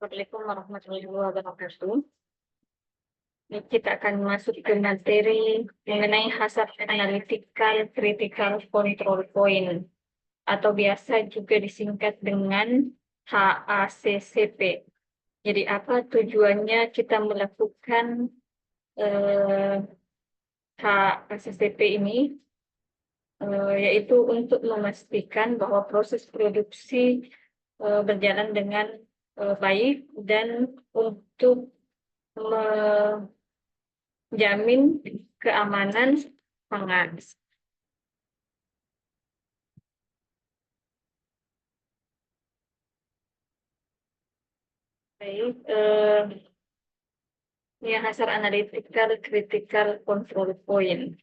Assalamualaikum warahmatullahi wabarakatuh. Ini kita akan masuk ke materi mengenai hazard analytical critical control point atau biasa juga disingkat dengan HACCP. Jadi apa tujuannya kita melakukan eh, HACCP ini? Yaitu untuk memastikan bahwa proses produksi berjalan dengan baik dan untuk menjamin keamanan pangan. Baik, ini hasil analytical critical control point.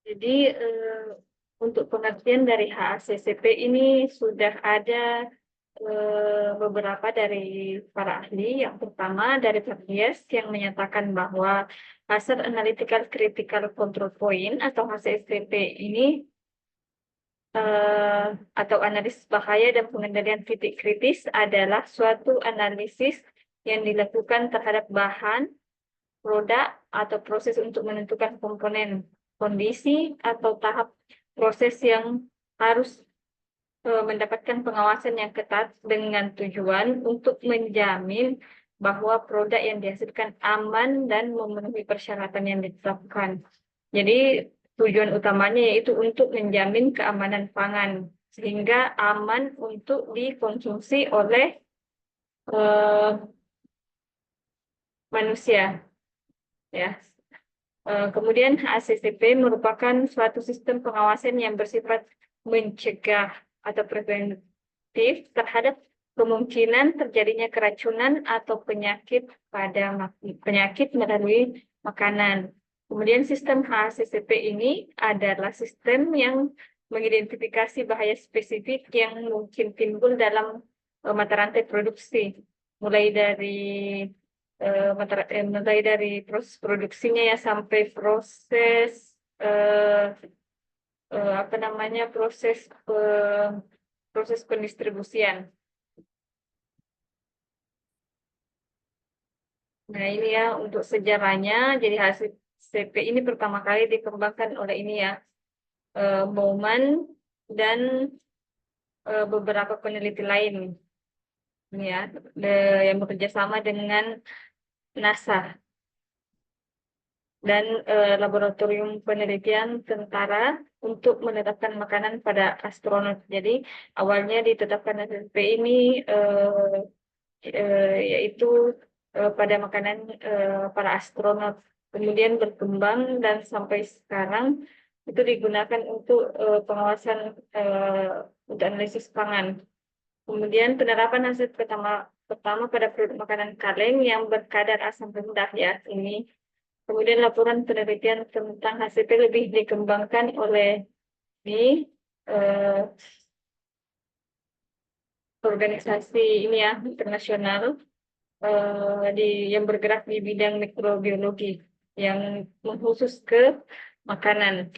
Jadi untuk pengertian dari HACCP ini sudah ada beberapa dari para ahli. Yang pertama dari Fabies yang menyatakan bahwa Hazard Analytical Critical Control Point atau HACCP ini atau analisis bahaya dan pengendalian titik kritis adalah suatu analisis yang dilakukan terhadap bahan, produk, atau proses untuk menentukan komponen, kondisi, atau tahap proses yang harus mendapatkan pengawasan yang ketat dengan tujuan untuk menjamin bahwa produk yang dihasilkan aman dan memenuhi persyaratan yang ditetapkan. Jadi tujuan utamanya yaitu untuk menjamin keamanan pangan sehingga aman untuk dikonsumsi oleh eh, manusia. Ya. Kemudian HACCP merupakan suatu sistem pengawasan yang bersifat mencegah atau preventif terhadap kemungkinan terjadinya keracunan atau penyakit melalui makanan. Kemudian sistem HACCP ini adalah sistem yang mengidentifikasi bahaya spesifik yang mungkin timbul dalam mata rantai produksi, mulai dari mulai dari proses produksinya ya sampai proses apa namanya proses pendistribusian. Nah ini ya untuk sejarahnya, jadi hasil CP ini pertama kali dikembangkan oleh ini ya Bowman dan beberapa peneliti lain ini ya yang bekerja sama dengan NASA dan laboratorium penelitian tentara untuk menetapkan makanan pada astronot. Jadi awalnya ditetapkan SSP ini yaitu pada makanan para astronot. Kemudian berkembang dan sampai sekarang itu digunakan untuk pengawasan untuk analisis pangan. Kemudian penerapan hasil pertama pada produk makanan kaleng yang berkadar asam rendah ya ini. Kemudian laporan penelitian tentang HCP lebih dikembangkan oleh di eh, organisasi ini ya internasional yang bergerak di bidang mikrobiologi yang khusus ke makanan.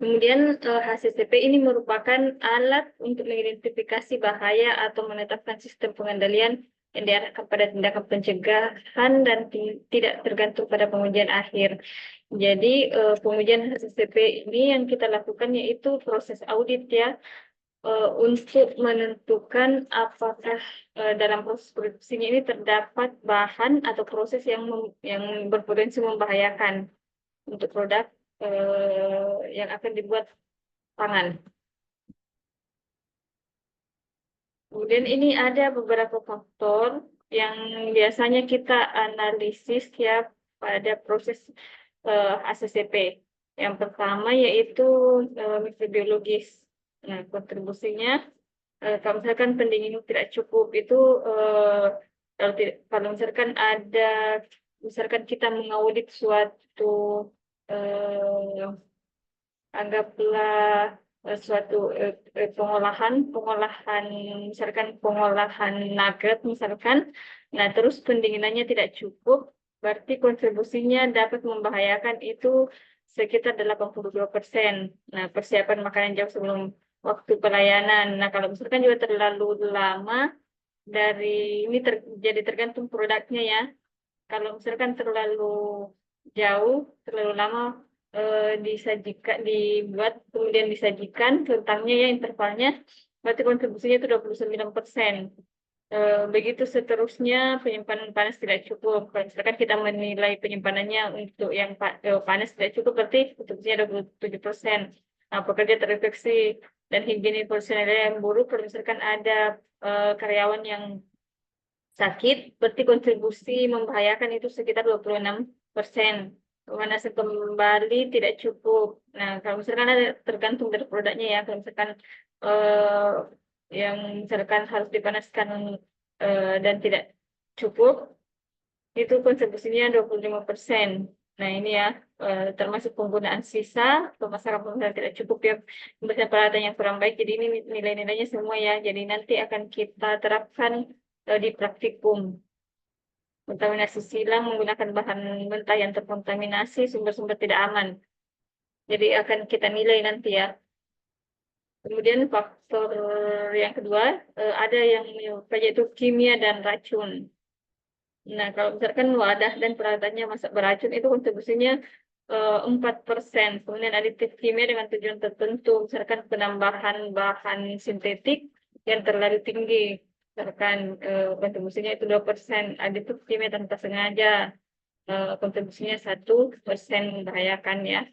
Kemudian HACCP ini merupakan alat untuk mengidentifikasi bahaya atau menetapkan sistem pengendalian yang diarahkan pada tindakan pencegahan dan tidak tergantung pada pengujian akhir. Jadi pengujian HACCP ini yang kita lakukan yaitu proses audit ya untuk menentukan apakah dalam proses produksinya ini terdapat bahan atau proses yang berpotensi membahayakan untuk produk yang akan dibuat pangan. Kemudian ini ada beberapa faktor yang biasanya kita analisis ya pada proses HACCP. Yang pertama yaitu mikrobiologis. Nah, kontribusinya kalau misalkan pendingin tidak cukup itu kalau misalkan kita mengaudit suatu eh, anggaplah suatu pengolahan misalkan pengolahan nugget misalkan, nah terus pendinginannya tidak cukup, berarti kontribusinya dapat membahayakan itu sekitar 82%. Nah, persiapan makanan jauh sebelum waktu pelayanan. Nah, kalau misalkan juga terlalu lama, ini jadi tergantung produknya ya. Kalau misalkan terlalu jauh, terlalu lama dibuat, kemudian disajikan, kentangnya ya intervalnya, berarti kontribusinya itu 29%. Begitu seterusnya, penyimpanan panas tidak cukup. Kalau misalkan kita menilai penyimpanannya untuk yang panas tidak cukup, berarti kontribusinya 27%. Nah, pekerja terinfeksi dan higiene personel yang buruk, kalau misalkan ada karyawan yang sakit, berarti kontribusi membahayakan itu sekitar 26%. Pemanasan kembali tidak cukup. Nah, kalau misalkan ada tergantung dari produknya ya, kalau misalkan eh, yang misalkan harus dipanaskan dan tidak cukup, itu kontribusinya 25%. Nah, ini ya, termasuk penggunaan sisa, pemasaran pemasaran tidak cukup ya, pembahasan peralatan yang kurang baik. Jadi ini nilai-nilainya semua ya. Jadi nanti akan kita terapkan di praktikum. Kontaminasi silang menggunakan bahan mentah yang terkontaminasi, sumber-sumber tidak aman. Jadi akan kita nilai nanti ya. Kemudian faktor yang kedua, ada yang yaitu kimia dan racun. Nah, kalau misalkan wadah dan peralatannya masak beracun itu kontribusinya 4%. Kemudian aditif kimia dengan tujuan tertentu, misalkan penambahan bahan sintetik yang terlalu tinggi, misalkan kontribusinya itu 2%. Aditif kimia tanpa sengaja, kontribusinya 1% membahayakan ya.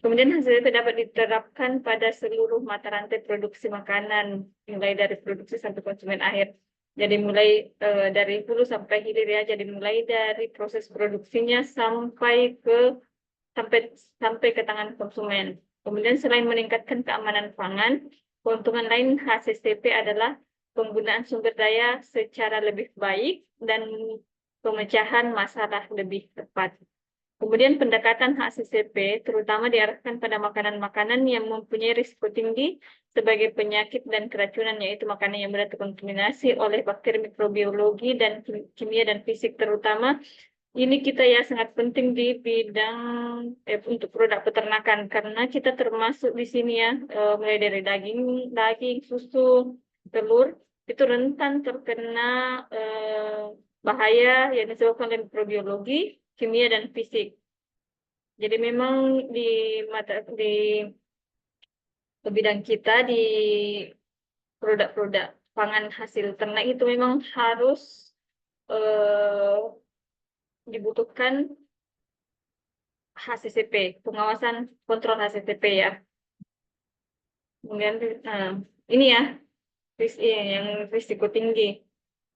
Kemudian hasil itu dapat diterapkan pada seluruh mata rantai produksi makanan, mulai dari produksi sampai konsumen akhir. Jadi mulai dari hulu sampai hilir ya. Jadi mulai dari proses produksinya sampai sampai ke tangan konsumen. Kemudian selain meningkatkan keamanan pangan, keuntungan lain HCCP adalah penggunaan sumber daya secara lebih baik dan pemecahan masalah lebih tepat. Kemudian pendekatan HACCP terutama diarahkan pada makanan-makanan yang mempunyai risiko tinggi sebagai penyakit dan keracunan, yaitu makanan yang mudah terkontaminasi oleh bakteri mikrobiologi dan kimia dan fisik terutama. Ini kita ya sangat penting di bidang untuk produk peternakan karena kita termasuk di sini ya mulai dari daging, susu, telur itu rentan terkena bahaya yang disebabkan oleh mikrobiologi, kimia dan fisik. Jadi memang di di bidang kita di produk-produk pangan hasil ternak itu memang harus eh, dibutuhkan HCCP, pengawasan kontrol HCCP ya. Kemudian ini ya yang risiko tinggi.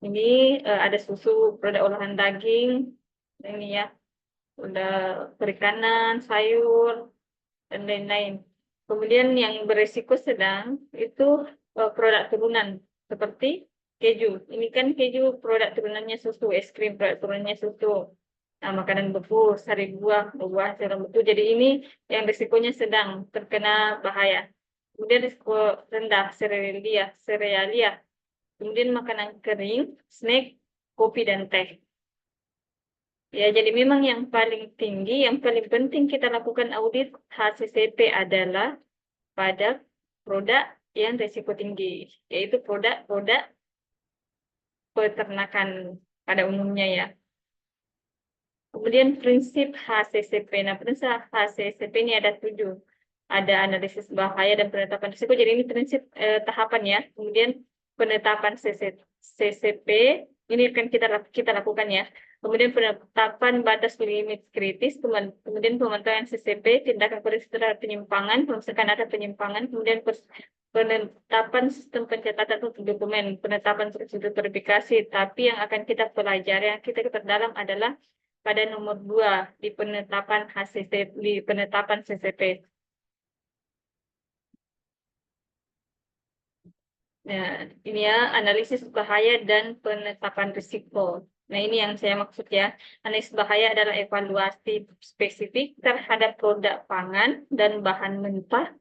Ini ada susu, produk olahan daging, ini ya, udah perikanan, sayur, dan lain-lain. Kemudian yang berisiko sedang itu produk turunan seperti keju. Ini kan keju produk turunannya susu, es krim produk turunannya susu. Nah, makanan beku, sari buah serum beku. Jadi ini yang risikonya sedang terkena bahaya. Kemudian risiko rendah, serealia. Kemudian makanan kering, snack, kopi dan teh. Ya, jadi memang yang paling tinggi, yang paling penting kita lakukan audit HCCP adalah pada produk yang risiko tinggi, yaitu produk-produk peternakan pada umumnya ya. Kemudian prinsip HCCP. Nah, prinsip HCCP ini ada 7. Ada analisis bahaya dan penetapan risiko. Jadi ini prinsip tahapan ya. Kemudian penetapan CCP ini akan kita lakukan ya. Kemudian penetapan batas limit kritis, kemudian pemantauan CCP, tindakan koreksi terhadap penyimpangan, kalau misalkan ada penyimpangan, kemudian penetapan sistem pencatatan untuk dokumen, penetapan prosedur verifikasi. Tapi yang akan kita pelajari, yang kita perdalam adalah pada nomor 2 di penetapan CCP. Nah, ini ya analisis bahaya dan penetapan risiko. Nah, ini yang saya maksud ya. Analisis bahaya adalah evaluasi spesifik terhadap produk pangan dan bahan mentah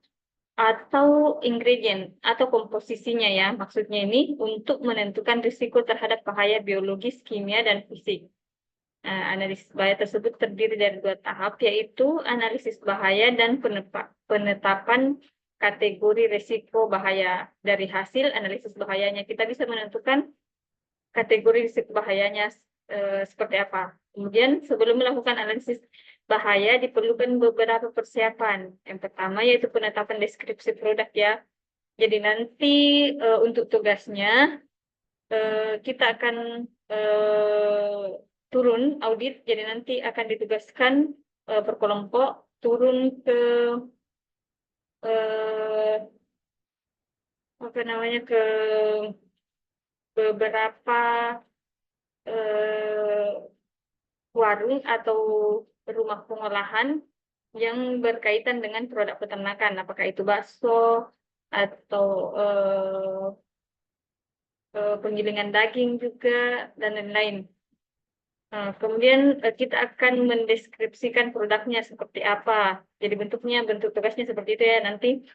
atau ingredient atau komposisinya ya. Maksudnya ini untuk menentukan risiko terhadap bahaya biologis, kimia, dan fisik. Analisis bahaya tersebut terdiri dari 2 tahap, yaitu analisis bahaya dan penetapan kategori risiko bahaya. Dari hasil analisis bahayanya, kita bisa menentukan kategori risiko bahayanya seperti apa. Kemudian, sebelum melakukan analisis bahaya, diperlukan beberapa persiapan. Yang pertama, yaitu penetapan deskripsi produk ya. Jadi nanti untuk tugasnya, kita akan turun audit, jadi nanti akan ditugaskan berkelompok turun ke eh, apa namanya, ke beberapa eh, warung atau rumah pengolahan yang berkaitan dengan produk peternakan, apakah itu bakso atau penggilingan daging juga dan lain-lain. Kemudian kita akan mendeskripsikan produknya seperti apa. Jadi bentuk tugasnya seperti itu ya. Nanti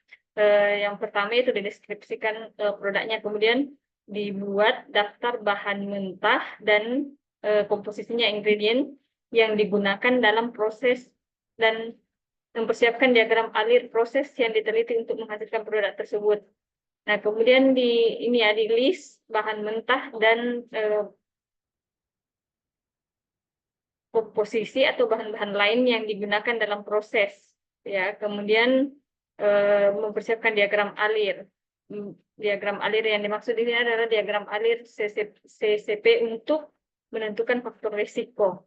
yang pertama itu dideskripsikan produknya, kemudian dibuat daftar bahan mentah dan komposisinya, ingredient yang digunakan dalam proses, dan mempersiapkan diagram alir proses yang diteliti untuk menghasilkan produk tersebut. Nah, kemudian ini ya, di list bahan mentah dan komposisi atau bahan-bahan lain yang digunakan dalam proses ya. Kemudian mempersiapkan diagram alir. Diagram alir yang dimaksud ini adalah diagram alir CCP untuk menentukan faktor risiko.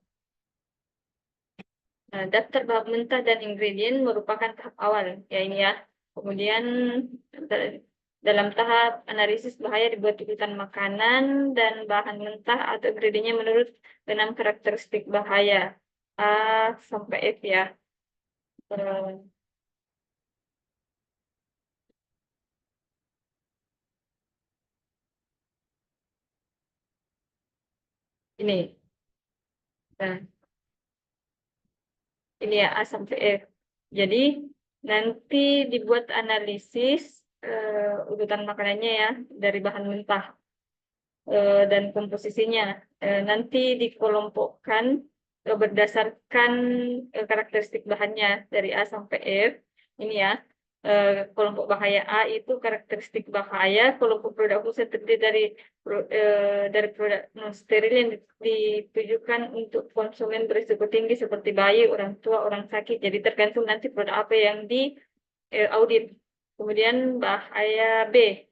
Nah, daftar bahan mentah dan ingredient merupakan tahap awal ya ini ya. Kemudian dalam tahap analisis bahaya dibuat urutan makanan dan bahan mentah atau ingredientnya menurut 6 karakteristik bahaya A sampai F ya. Eh, ini, nah, ini ya A sampai F. Jadi nanti dibuat analisis urutan makanannya ya dari bahan mentah dan komposisinya. Nanti dikelompokkan berdasarkan karakteristik bahannya dari A sampai F. Ini ya, kelompok bahaya A itu karakteristik bahaya, kelompok produk khusus terdiri dari produk non steril yang ditujukan untuk konsumen berisiko tinggi seperti bayi, orang tua, orang sakit. Jadi tergantung nanti produk apa yang di audit. Kemudian bahaya B,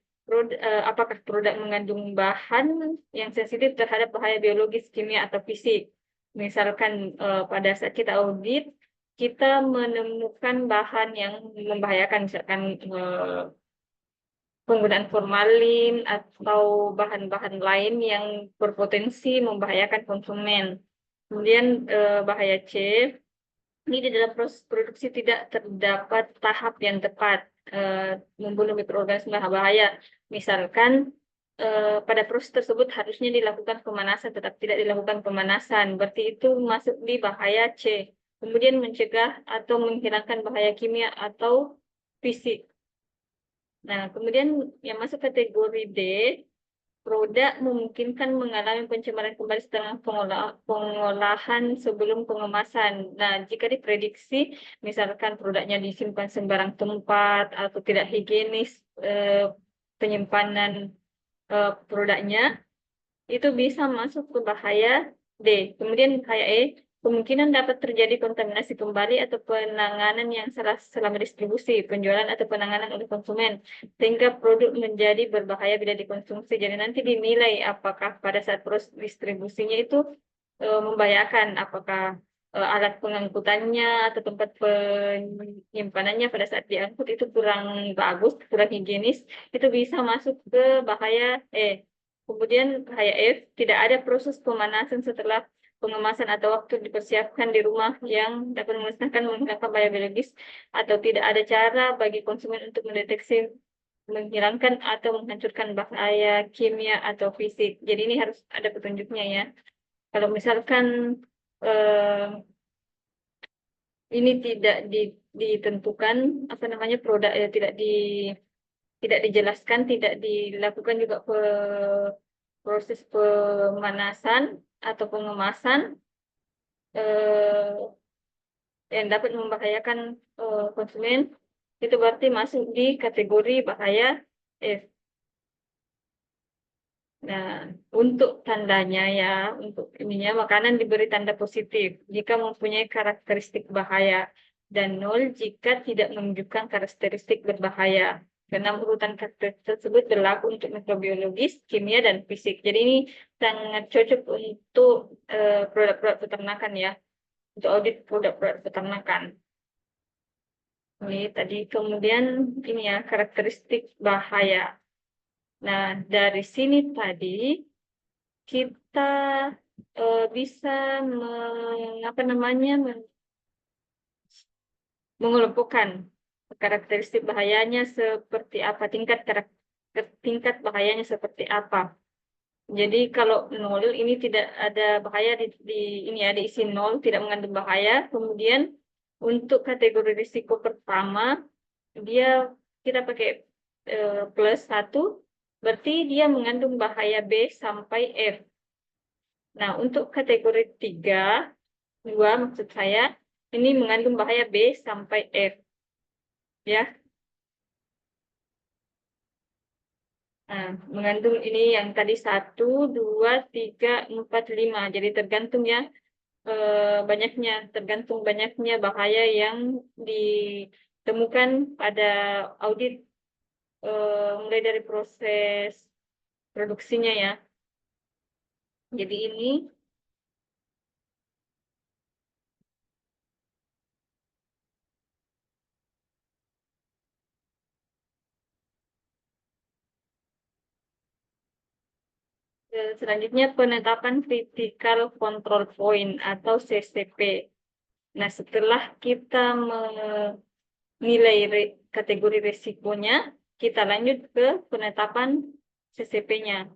apakah produk mengandung bahan yang sensitif terhadap bahaya biologis, kimia, atau fisik. Misalkan pada saat kita audit, kita menemukan bahan yang membahayakan, misalkan penggunaan formalin atau bahan-bahan lain yang berpotensi membahayakan konsumen. Kemudian bahaya C, ini di dalam proses produksi tidak terdapat tahap yang tepat membunuh mikroorganisme bahaya. Misalkan pada proses tersebut harusnya dilakukan pemanasan, tetap tidak dilakukan pemanasan. Berarti itu masuk di bahaya C. Kemudian mencegah atau menghilangkan bahaya kimia atau fisik. Nah, kemudian yang masuk kategori D, produk memungkinkan mengalami pencemaran kembali setelah pengolahan sebelum pengemasan. Nah, jika diprediksi, misalkan produknya disimpan sembarang tempat atau tidak higienis penyimpanan produknya, itu bisa masuk ke bahaya D. Kemudian bahaya E, kemungkinan dapat terjadi kontaminasi kembali atau penanganan yang salah selama distribusi, penjualan atau penanganan oleh konsumen, sehingga produk menjadi berbahaya bila dikonsumsi. Jadi nanti dinilai apakah pada saat proses distribusinya itu membahayakan, apakah alat pengangkutannya atau tempat penyimpanannya pada saat diangkut itu kurang bagus, kurang higienis, itu bisa masuk ke bahaya E. Kemudian bahaya F, tidak ada proses pemanasan setelah pengemasan atau waktu dipersiapkan di rumah yang dapat memusnahkan menghilangkan bahaya biologis, atau tidak ada cara bagi konsumen untuk mendeteksi, menghilangkan atau menghancurkan bahaya kimia atau fisik. Jadi ini harus ada petunjuknya ya. Kalau misalkan eh, ini tidak ditentukan apa namanya produk tidak dijelaskan, tidak dilakukan juga proses pemanasan atau pengemasan, eh, yang dapat membahayakan konsumen, itu berarti masuk di kategori bahaya F. Nah, untuk tandanya ya, untuk ininya makanan diberi tanda positif jika mempunyai karakteristik bahaya dan nol jika tidak menunjukkan karakteristik berbahaya. Karena urutan karakteristik tersebut berlaku untuk mikrobiologis, kimia, dan fisik. Jadi ini sangat cocok untuk produk-produk peternakan ya, untuk audit produk-produk peternakan. Ini tadi kemudian ini ya karakteristik bahaya. Nah, dari sini tadi kita bisa apa namanya mengelompokkan karakteristik bahayanya seperti apa, tingkat bahayanya seperti apa. Jadi kalau nol ini tidak ada bahaya ini ya diisi nol tidak mengandung bahaya. Kemudian untuk kategori risiko pertama dia kita pakai plus 1, berarti dia mengandung bahaya B sampai F. Nah, untuk kategori 2 maksud saya, ini mengandung bahaya B sampai F. Ya, nah, mengandung ini yang tadi 1, 2, 3, 4, 5. Jadi tergantung ya, tergantung banyaknya bahaya yang ditemukan pada audit mulai dari proses produksinya ya. Jadi ini selanjutnya penetapan Critical Control Point atau CCP. Nah, setelah kita menilai kategori risikonya, kita lanjut ke penetapan CCP-nya.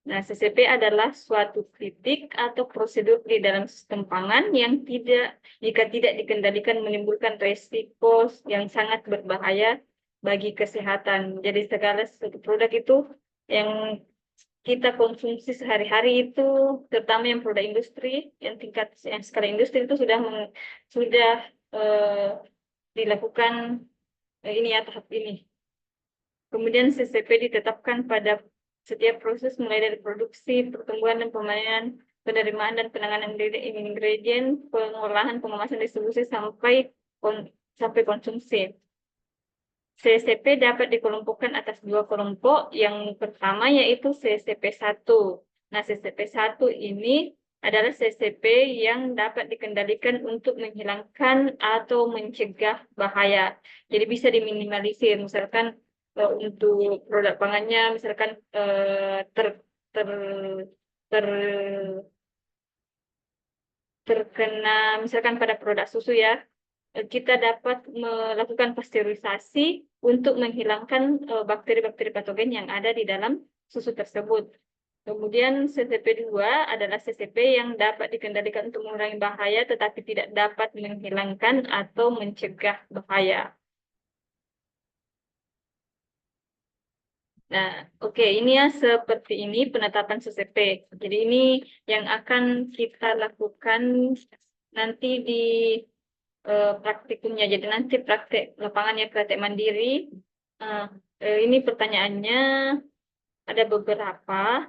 Nah, CCP adalah suatu titik atau prosedur di dalam sistem pangan yang jika tidak dikendalikan, menimbulkan risiko yang sangat berbahaya bagi kesehatan. Jadi segala sesuatu produk itu yang kita konsumsi sehari-hari itu, terutama yang produk industri, yang skala industri itu sudah eh, dilakukan ini ya tahap ini. Kemudian CCP ditetapkan pada setiap proses mulai dari produksi, pertumbuhan dan pemainan, penerimaan dan penanganan ingredient, pengolahan, pengemasan, distribusi sampai konsumsi. CCP dapat dikelompokkan atas 2 kelompok. Yang pertama yaitu CCP1. Nah, CCP1 ini adalah CCP yang dapat dikendalikan untuk menghilangkan atau mencegah bahaya. Jadi bisa diminimalisir. Misalkan untuk produk pangannya, misalkan ter, ter, ter, terkena, misalkan pada produk susu ya, kita dapat melakukan pasteurisasi untuk menghilangkan bakteri-bakteri patogen yang ada di dalam susu tersebut. Kemudian CCP2 adalah CCP yang dapat dikendalikan untuk mengurangi bahaya tetapi tidak dapat menghilangkan atau mencegah bahaya. Nah, oke, ini ya seperti ini penetapan CCP. Jadi ini yang akan kita lakukan nanti di praktikumnya. Jadi nanti praktek lapangannya praktek mandiri. Eh, ini pertanyaannya ada beberapa.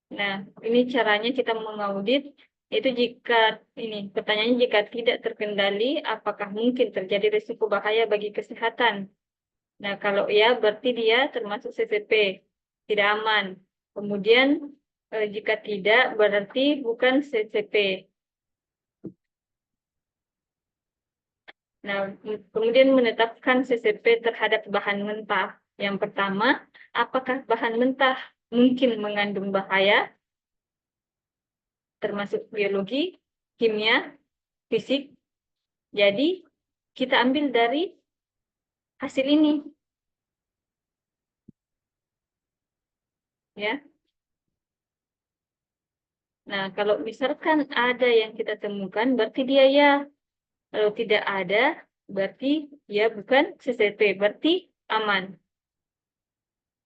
Nah, ini caranya kita mengaudit. Itu jika ini pertanyaannya jika tidak terkendali, apakah mungkin terjadi risiko bahaya bagi kesehatan? Nah, kalau ya berarti dia termasuk CCP, tidak aman. Kemudian jika tidak berarti bukan CCP. Nah, kemudian menetapkan CCP terhadap bahan mentah. Yang pertama, apakah bahan mentah mungkin mengandung bahaya, termasuk biologi, kimia, fisik. Jadi, kita ambil dari hasil ini, ya. Nah, kalau misalkan ada yang kita temukan, berarti dia ya. Kalau tidak ada, berarti ya bukan CCP, berarti aman.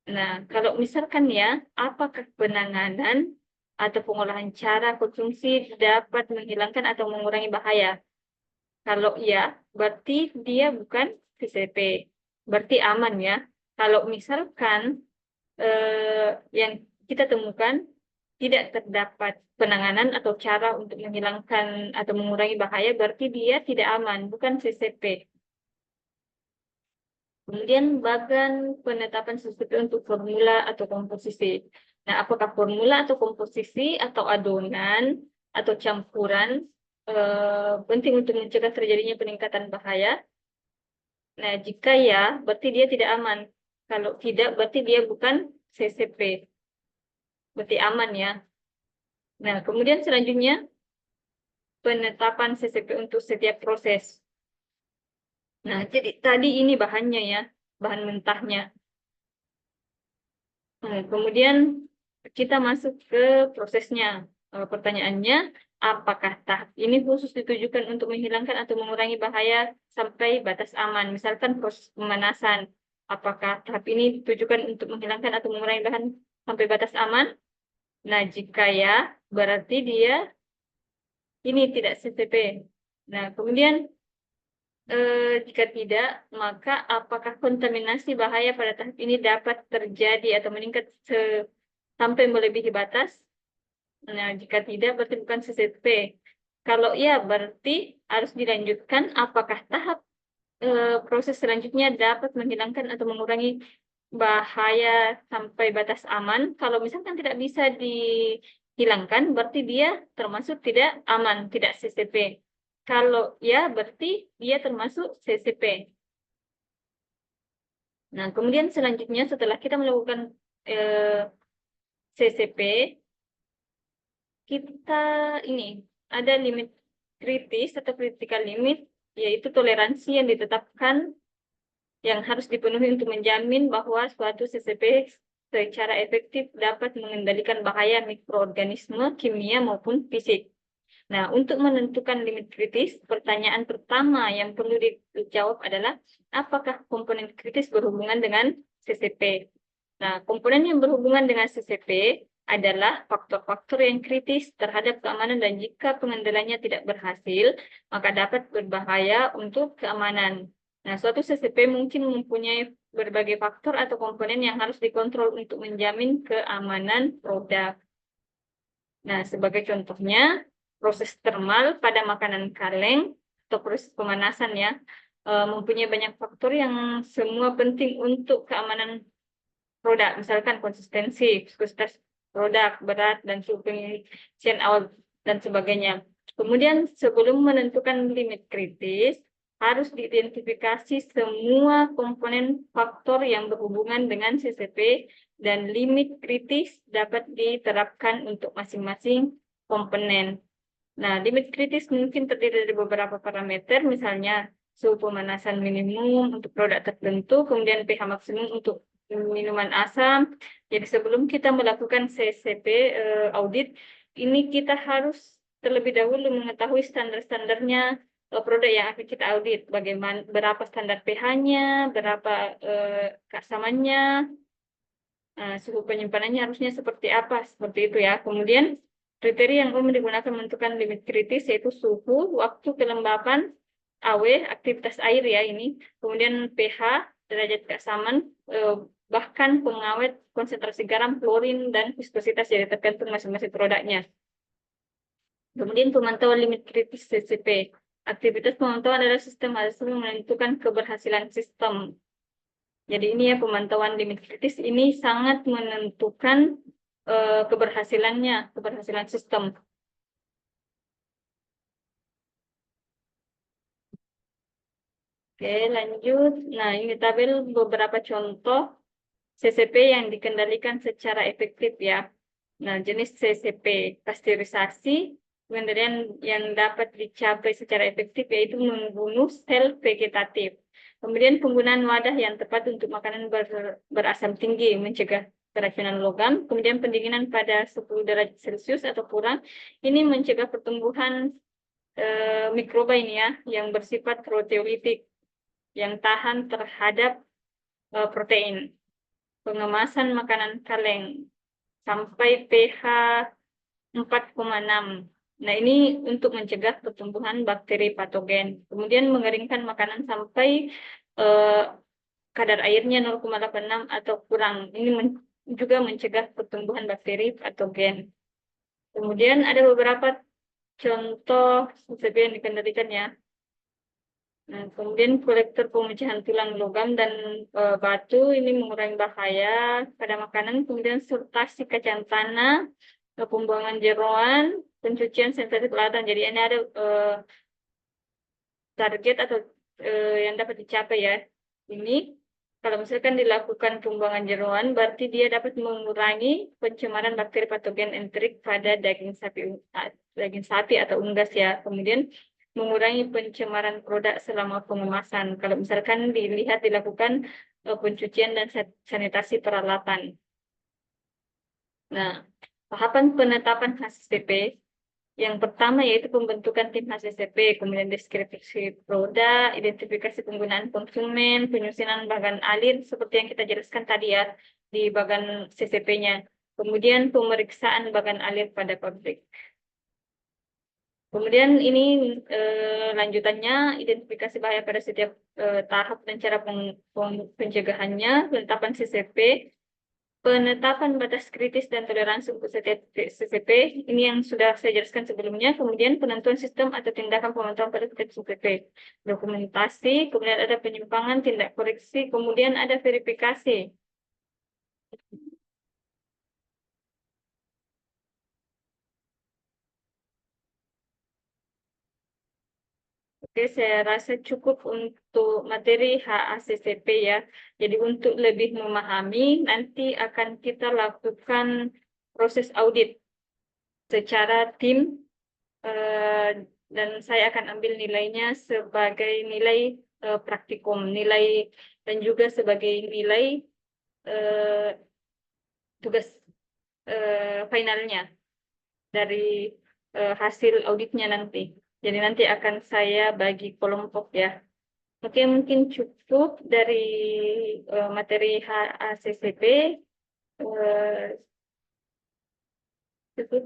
Nah, kalau misalkan ya, apakah penanganan atau pengolahan cara konsumsi dapat menghilangkan atau mengurangi bahaya. Kalau iya, berarti dia bukan CCP. Berarti aman ya. Kalau misalkan yang kita temukan tidak terdapat penanganan atau cara untuk menghilangkan atau mengurangi bahaya, berarti dia tidak aman, bukan CCP. Kemudian bagan penetapan CCP untuk formula atau komposisi. Nah, apakah formula atau komposisi atau adonan atau campuran penting untuk mencegah terjadinya peningkatan bahaya? Nah, jika ya, berarti dia tidak aman. Kalau tidak, berarti dia bukan CCP. Berarti aman ya. Nah, kemudian selanjutnya penetapan CCP untuk setiap proses. Nah, jadi tadi ini bahannya ya, bahan mentahnya. Nah, kemudian kita masuk ke prosesnya. Pertanyaannya, apakah tahap ini khusus ditujukan untuk menghilangkan atau mengurangi bahaya sampai batas aman? Misalkan proses pemanasan, apakah tahap ini ditujukan untuk menghilangkan atau mengurangi bahan sampai batas aman? Nah, jika ya, berarti dia ini tidak CCP. Nah, kemudian jika tidak, maka apakah kontaminasi bahaya pada tahap ini dapat terjadi atau meningkat sampai melebihi batas? Nah, jika tidak, berarti bukan CCP. Kalau iya, berarti harus dilanjutkan apakah tahap proses selanjutnya dapat menghilangkan atau mengurangi bahaya sampai batas aman. Kalau misalkan tidak bisa dihilangkan, berarti dia termasuk tidak aman, tidak CCP. Kalau ya, berarti dia termasuk CCP. Nah, kemudian selanjutnya setelah kita melakukan CCP, kita ini ada limit kritis atau critical limit, yaitu toleransi yang ditetapkan yang harus dipenuhi untuk menjamin bahwa suatu CCP secara efektif dapat mengendalikan bahaya mikroorganisme, kimia maupun fisik. Nah, untuk menentukan limit kritis, pertanyaan pertama yang perlu dijawab adalah apakah komponen kritis berhubungan dengan CCP? Nah, komponen yang berhubungan dengan CCP adalah faktor-faktor yang kritis terhadap keamanan dan jika pengendaliannya tidak berhasil, maka dapat berbahaya untuk keamanan. Nah, suatu CCP mungkin mempunyai berbagai faktor atau komponen yang harus dikontrol untuk menjamin keamanan produk. Nah, sebagai contohnya, proses termal pada makanan kaleng atau proses pemanasan ya, mempunyai banyak faktor yang semua penting untuk keamanan produk, misalkan konsistensi, viskositas produk, berat, dan suhu pengisian awal, dan sebagainya. Kemudian sebelum menentukan limit kritis, harus diidentifikasi semua komponen faktor yang berhubungan dengan CCP dan limit kritis dapat diterapkan untuk masing-masing komponen. Nah, limit kritis mungkin terdiri dari beberapa parameter, misalnya suhu pemanasan minimum untuk produk tertentu, kemudian pH maksimum untuk minuman asam. Jadi sebelum kita melakukan CCP audit, ini kita harus terlebih dahulu mengetahui standar-standarnya produk yang akan kita audit, bagaimana berapa standar pH-nya, berapa keasamannya, suhu penyimpanannya harusnya seperti apa, seperti itu ya. Kemudian kriteria yang umum digunakan menentukan limit kritis yaitu suhu, waktu kelembapan, AW, aktivitas air ya ini, kemudian pH, derajat keasaman, bahkan pengawet, konsentrasi garam, klorin, dan viskositas jadi tergantung masing-masing produknya. Kemudian pemantauan limit kritis CCP. Aktivitas pemantauan adalah sistem hasil menentukan keberhasilan sistem. Jadi ini ya pemantauan limit kritis ini sangat menentukan keberhasilan sistem. Oke, lanjut. Nah, ini tabel beberapa contoh CCP yang dikendalikan secara efektif ya. Nah, jenis CCP pasteurisasi, pengendalian yang dapat dicapai secara efektif yaitu membunuh sel vegetatif. Kemudian penggunaan wadah yang tepat untuk makanan berasam tinggi, mencegah keracunan logam. Kemudian pendinginan pada 10 derajat Celcius atau kurang. Ini mencegah pertumbuhan mikroba ini ya, yang bersifat proteolitik, yang tahan terhadap protein. Pengemasan makanan kaleng sampai pH 4,6. Nah, ini untuk mencegah pertumbuhan bakteri patogen. Kemudian mengeringkan makanan sampai kadar airnya 0,86 atau kurang. Ini juga mencegah pertumbuhan bakteri patogen. Kemudian ada beberapa contoh CCP yang dikendalikan ya. Nah, kemudian kolektor pemecahan tulang logam dan batu ini mengurangi bahaya pada makanan. Kemudian sortasi kacang tanah, pembuangan jeroan, pencucian sensitif ladang. Jadi ini ada target atau yang dapat dicapai ya. Ini kalau misalkan dilakukan pembuangan jeroan, berarti dia dapat mengurangi pencemaran bakteri patogen enterik pada daging sapi atau unggas ya. Kemudian mengurangi pencemaran produk selama pengemasan. Kalau misalkan dilihat dilakukan pencucian dan sanitasi peralatan. Nah, tahapan penetapan HACCP yang pertama yaitu pembentukan tim HACCP, kemudian deskripsi produk, identifikasi penggunaan konsumen, penyusunan bagan alir seperti yang kita jelaskan tadi ya di bagan CCP-nya. Kemudian pemeriksaan bagan alir pada pabrik. Kemudian ini lanjutannya identifikasi bahaya pada setiap tahap dan cara pencegahannya, penetapan CCP, penetapan batas kritis dan toleransi untuk setiap CCP, ini yang sudah saya jelaskan sebelumnya. Kemudian penentuan sistem atau tindakan pemantauan pada setiap CCP, dokumentasi, kemudian ada penyimpangan, tindak koreksi, kemudian ada verifikasi. Oke, saya rasa cukup untuk materi HACCP ya. Jadi untuk lebih memahami, nanti akan kita lakukan proses audit secara tim eh, dan saya akan ambil nilainya sebagai nilai praktikum, nilai dan juga sebagai nilai eh, tugas finalnya dari hasil auditnya nanti. Jadi nanti akan saya bagi kelompok ya. Oke, mungkin cukup dari materi HACCP. eh, Cukup.